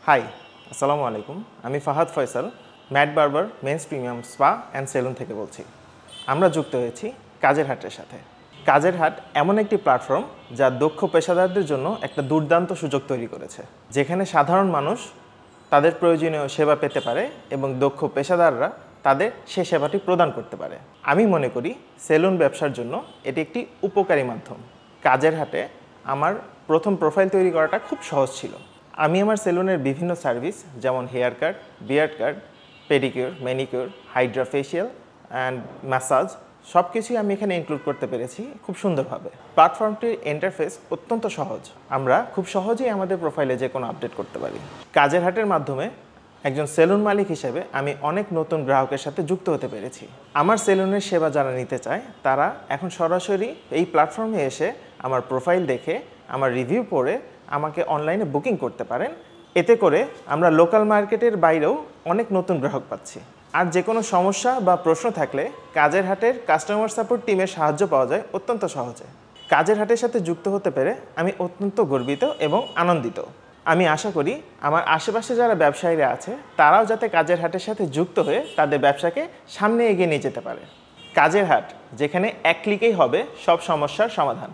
High, আসসালামু আলাইকুম। আমি Fahad Faisal, Matt barber men's premium spa and salon থেকে বলছি। আমরা যুক্ত হয়েছি কাজের হাটের সাথে। কাজের হাট এমন একটি প্ল্যাটফর্ম যা দক্ষ পেশাদারদের জন্য একটা দুর্দান্ত সুযোগ তৈরি করেছে, যেখানে সাধারণ মানুষ তাদের প্রয়োজনীয় সেবা পেতে পারে এবং দক্ষ পেশাদাররা তাদের সে সেবাটি প্রদান করতে পারে। আমি মনে করি সেলুন ব্যবসার জন্য এটি একটি উপকারী মাধ্যম। কাজের হাটে আমার প্রথম প্রোফাইল তৈরি করাটা খুব সহজ ছিল। আমি আমার সেলুনের বিভিন্ন সার্ভিস যেমন hair cut, beard cut, pedicure, manicure, hydra facial and massage সব কিছুই আমি এখানে ইনক্লুড করতে পেরেছি খুব সুন্দরভাবে। প্ল্যাটফর্মটির ইন্টারফেস অত্যন্ত সহজ। আমরা খুব সহজেই আমাদের প্রোফাইলে যে কোনো আপডেট করতে পারি। কাজের হাটের মাধ্যমে একজন সেলুন মালিক হিসেবে আমি অনেক নতুন গ্রাহকের সাথে যুক্ত হতে পেরেছি। আমার সেলুনের সেবা যারা নিতে চায় তারা এখন সরাসরি এই প্ল্যাটফর্মে এসে আমার প্রোফাইল দেখে, আমার রিভিউ পড়ে আমাকে অনলাইনে বুকিং করতে পারেন। এতে করে আমরা লোকাল মার্কেটের বাইরেও অনেক নতুন গ্রাহক পাচ্ছি। আর যে কোনো সমস্যা বা প্রশ্ন থাকলে কাজের হাটের কাস্টমার সাপোর্ট টিমের সাহায্য পাওয়া যায় অত্যন্ত সহজে। কাজের হাটের সাথে যুক্ত হতে পেরে আমি অত্যন্ত গর্বিত এবং আনন্দিত। আমি আশা করি আমার আশেপাশে যারা ব্যবসায়ীরা আছে তারাও যাতে কাজের হাটের সাথে যুক্ত হয়ে তাদের ব্যবসাকে সামনে এগিয়ে নিয়ে যেতে পারে। কাজের হাট, যেখানে এক ক্লিকেই হবে সব সমস্যার সমাধান।